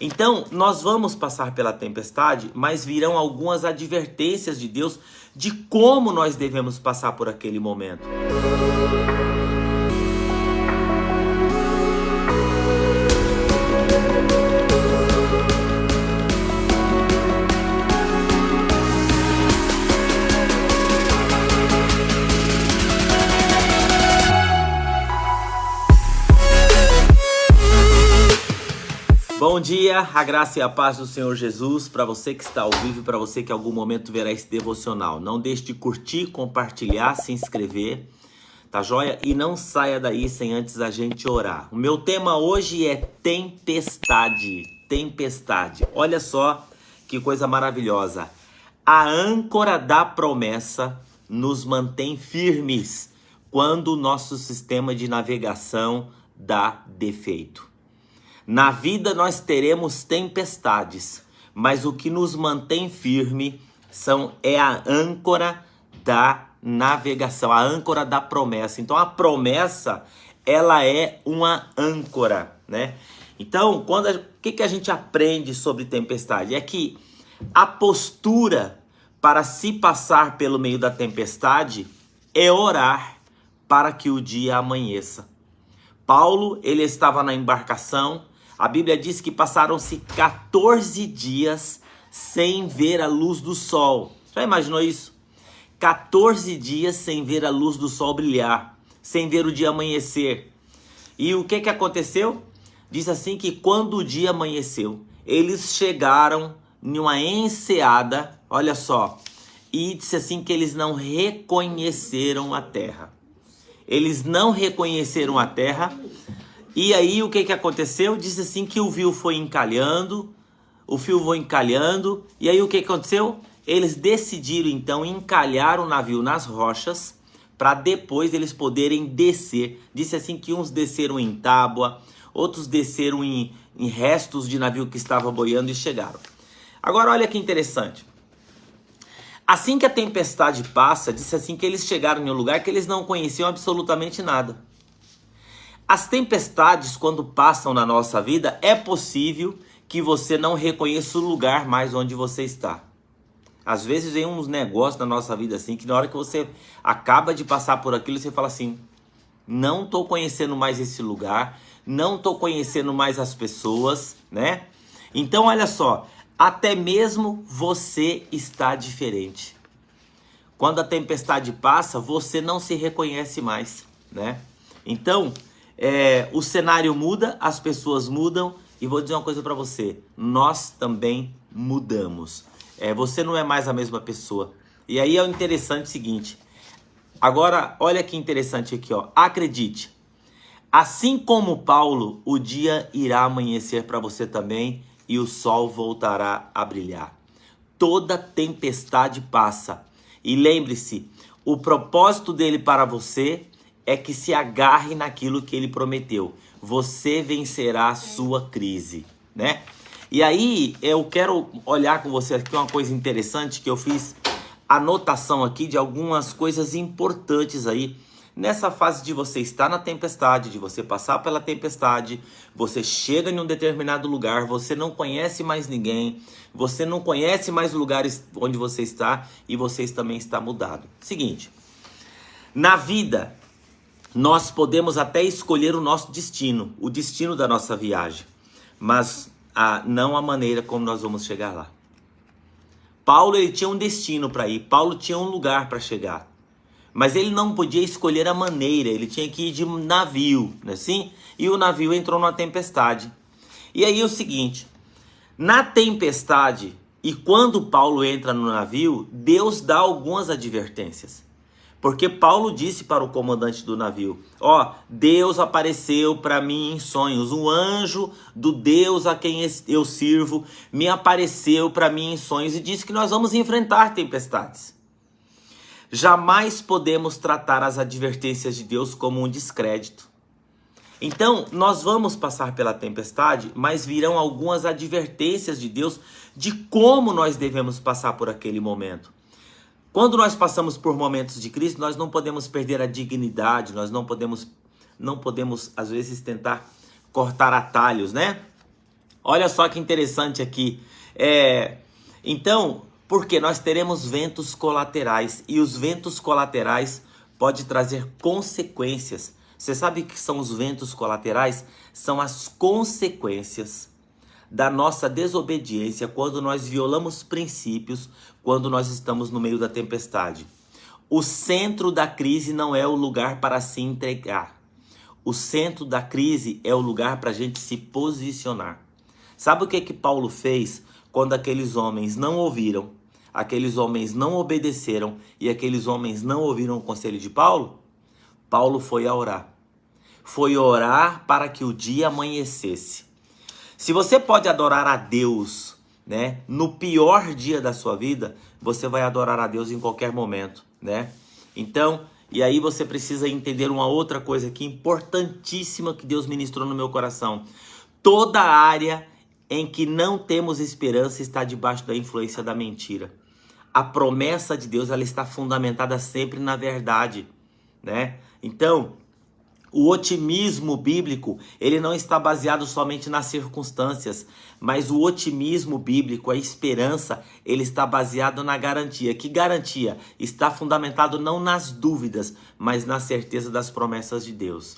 Então, nós vamos passar pela tempestade, mas virão algumas advertências de Deus de como nós devemos passar por aquele momento. Bom dia, a graça e a paz do Senhor Jesus, para você que está ao vivo e para você que em algum momento verá esse devocional. Não deixe de curtir, compartilhar, se inscrever, tá joia? E não saia daí sem antes a gente orar. O meu tema hoje é tempestade, tempestade. Olha só que coisa maravilhosa. A âncora da promessa nos mantém firmes quando o nosso sistema de navegação dá defeito. Na vida nós teremos tempestades, mas o que nos mantém firme é a âncora da navegação, a âncora da promessa. Então a promessa, ela é uma âncora, né? Então, o que a gente aprende sobre tempestade? É que a postura para se passar pelo meio da tempestade é orar para que o dia amanheça. Paulo, ele estava na embarcação. A Bíblia diz que passaram-se 14 dias sem ver a luz do sol. Já imaginou isso? 14 dias sem ver a luz do sol brilhar, sem ver o dia amanhecer. E o que aconteceu? Diz assim que quando o dia amanheceu, eles chegaram em uma enseada, olha só, e disse assim que eles não reconheceram a terra. Eles não reconheceram a terra. E aí o que aconteceu? Diz assim que o fio foi encalhando, e aí o que aconteceu? Eles decidiram então encalhar o navio nas rochas, para depois eles poderem descer. Disse assim que uns desceram em tábua, outros desceram em restos de navio que estava boiando e chegaram. Agora olha que interessante. Assim que a tempestade passa, disse assim que eles chegaram em um lugar que eles não conheciam absolutamente nada. As tempestades, quando passam na nossa vida, é possível que você não reconheça o lugar mais onde você está. Às vezes vem uns negócios na nossa vida assim, que na hora que você acaba de passar por aquilo, você fala assim, não estou conhecendo mais esse lugar, não estou conhecendo mais as pessoas, né? Então olha só, até mesmo você está diferente. Quando a tempestade passa, você não se reconhece mais, né? Então, o cenário muda, as pessoas mudam, e vou dizer uma coisa para você, nós também mudamos. Você não é mais a mesma pessoa. E aí é o interessante seguinte, agora olha que interessante aqui, ó, acredite, assim como Paulo, o dia irá amanhecer para você também, e o sol voltará a brilhar. Toda tempestade passa, e lembre-se, o propósito dele para você é que se agarre naquilo que ele prometeu. Você vencerá a sua crise, né? E aí eu quero olhar com você aqui uma coisa interessante, que eu fiz anotação aqui de algumas coisas importantes aí. Nessa fase de você estar na tempestade, de você passar pela tempestade, você chega em um determinado lugar, você não conhece mais ninguém, você não conhece mais os lugares onde você está e você também está mudado. Seguinte, na vida, nós podemos até escolher o nosso destino, o destino da nossa viagem, mas não a maneira como nós vamos chegar lá. Paulo, ele tinha um destino para ir, Paulo tinha um lugar para chegar, mas ele não podia escolher a maneira, ele tinha que ir de navio, não é assim? E o navio entrou numa tempestade. E aí é o seguinte, na tempestade, e quando Paulo entra no navio, Deus dá algumas advertências. Porque Paulo disse para o comandante do navio, Deus apareceu para mim em sonhos, um anjo do Deus a quem eu sirvo me apareceu para mim em sonhos e disse que nós vamos enfrentar tempestades. Jamais podemos tratar as advertências de Deus como um descrédito. Então, nós vamos passar pela tempestade, mas virão algumas advertências de Deus de como nós devemos passar por aquele momento. Quando nós passamos por momentos de crise, nós não podemos perder a dignidade, nós não podemos às vezes tentar cortar atalhos, né? Olha só que interessante aqui. Então, porque nós teremos ventos colaterais e os ventos colaterais podem trazer consequências. Você sabe o que são os ventos colaterais? São as consequências da nossa desobediência quando nós violamos princípios, quando nós estamos no meio da tempestade. O centro da crise não é o lugar para se entregar. O centro da crise é o lugar para a gente se posicionar. Sabe o que Paulo fez quando aqueles homens não ouviram, aqueles homens não obedeceram e aqueles homens não ouviram o conselho de Paulo? Paulo foi a orar. Foi orar para que o dia amanhecesse. Se você pode adorar a Deus, né, no pior dia da sua vida, você vai adorar a Deus em qualquer momento, né? Então, e aí você precisa entender uma outra coisa aqui importantíssima que Deus ministrou no meu coração. Toda área em que não temos esperança está debaixo da influência da mentira. A promessa de Deus, ela está fundamentada sempre na verdade, né? Então, o otimismo bíblico, ele não está baseado somente nas circunstâncias, mas o otimismo bíblico, a esperança, ele está baseado na garantia. Que garantia? Está fundamentado não nas dúvidas, mas na certeza das promessas de Deus.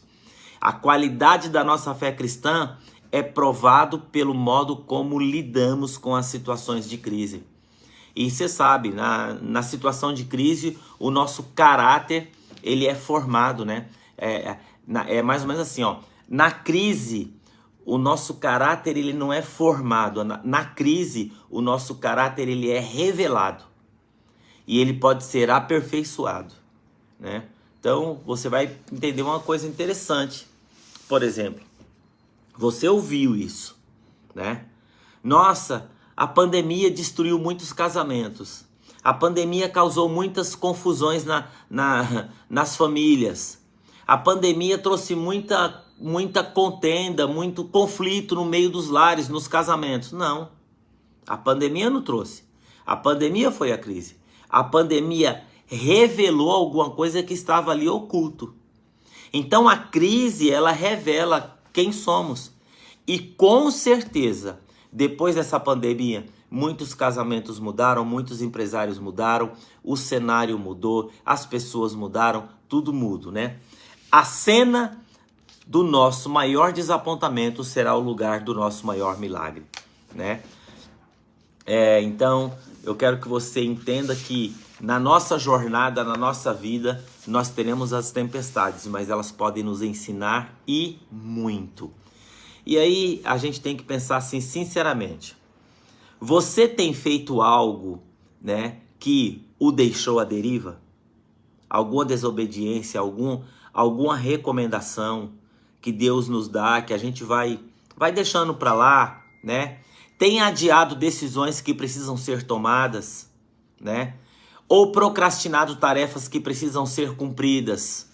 A qualidade da nossa fé cristã é provado pelo modo como lidamos com as situações de crise. E você sabe, na situação de crise, o nosso caráter, ele é formado, né? É mais ou menos assim, ó. Na crise, o nosso caráter ele não é formado. Na crise, o nosso caráter ele é revelado. E ele pode ser aperfeiçoado, né? Então, você vai entender uma coisa interessante. Por exemplo, você ouviu isso, né? Nossa, a pandemia destruiu muitos casamentos. A pandemia causou muitas confusões nas famílias. A pandemia trouxe muita contenda, muito conflito no meio dos lares, nos casamentos. Não, a pandemia não trouxe. A pandemia foi a crise. A pandemia revelou alguma coisa que estava ali oculto. Então a crise, ela revela quem somos. E com certeza, depois dessa pandemia, muitos casamentos mudaram, muitos empresários mudaram, o cenário mudou, as pessoas mudaram, tudo muda, né? A cena do nosso maior desapontamento será o lugar do nosso maior milagre, né? Então, eu quero que você entenda que na nossa jornada, na nossa vida, nós teremos as tempestades, mas elas podem nos ensinar e muito. E aí, a gente tem que pensar assim, sinceramente. Você tem feito algo, né, que o deixou à deriva? Alguma desobediência, alguma recomendação que Deus nos dá, que a gente vai deixando para lá, né? Tem adiado decisões que precisam ser tomadas, né? Ou procrastinado tarefas que precisam ser cumpridas,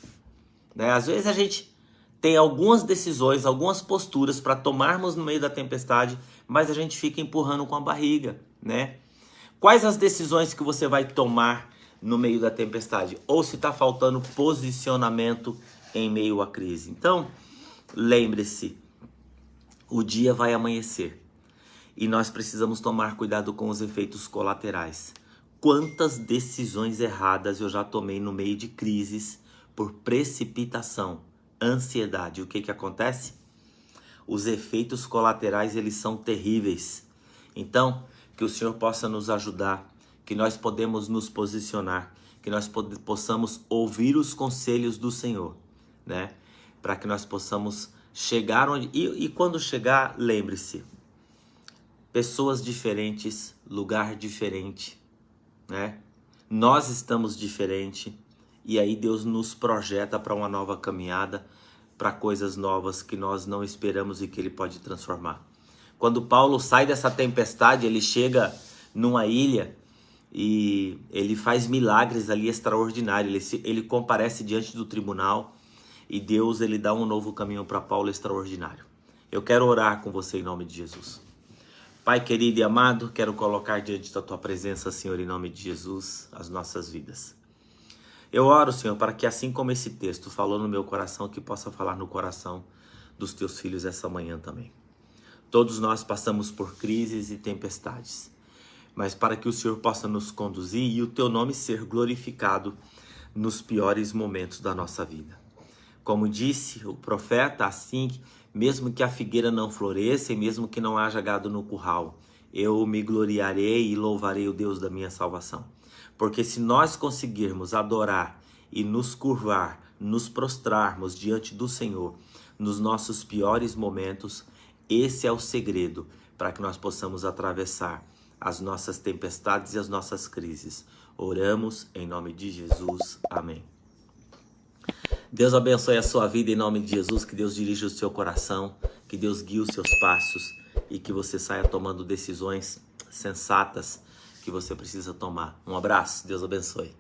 né? Às vezes a gente tem algumas decisões, algumas posturas para tomarmos no meio da tempestade, mas a gente fica empurrando com a barriga, né? Quais as decisões que você vai tomar no meio da tempestade? Ou se está faltando posicionamento em meio à crise? Então, lembre-se, o dia vai amanhecer e nós precisamos tomar cuidado com os efeitos colaterais. Quantas decisões erradas eu já tomei no meio de crises por precipitação, ansiedade? O que acontece? Os efeitos colaterais, eles são terríveis. Então, que o Senhor possa nos ajudar, que nós podemos nos posicionar, que nós possamos ouvir os conselhos do Senhor, né? Para que nós possamos chegar onde... E quando chegar, lembre-se, pessoas diferentes, lugar diferente, né? Nós estamos diferentes e aí Deus nos projeta para uma nova caminhada, para coisas novas que nós não esperamos e que Ele pode transformar. Quando Paulo sai dessa tempestade, ele chega numa ilha e ele faz milagres ali extraordinários. Ele comparece diante do tribunal e Deus ele dá um novo caminho para Paulo extraordinário. Eu quero orar com você em nome de Jesus. Pai querido e amado, quero colocar diante da Tua presença, Senhor, em nome de Jesus, as nossas vidas. Eu oro, Senhor, para que assim como esse texto falou no meu coração, que possa falar no coração dos Teus filhos essa manhã também. Todos nós passamos por crises e tempestades, mas para que o Senhor possa nos conduzir e o teu nome ser glorificado nos piores momentos da nossa vida. Como disse o profeta, assim, mesmo que a figueira não floresça e mesmo que não haja gado no curral, eu me gloriarei e louvarei o Deus da minha salvação. Porque se nós conseguirmos adorar e nos curvar, nos prostrarmos diante do Senhor nos nossos piores momentos, esse é o segredo para que nós possamos atravessar as nossas tempestades e as nossas crises. Oramos em nome de Jesus. Amém. Deus abençoe a sua vida em nome de Jesus, que Deus dirija o seu coração, que Deus guie os seus passos e que você saia tomando decisões sensatas que você precisa tomar. Um abraço, Deus abençoe.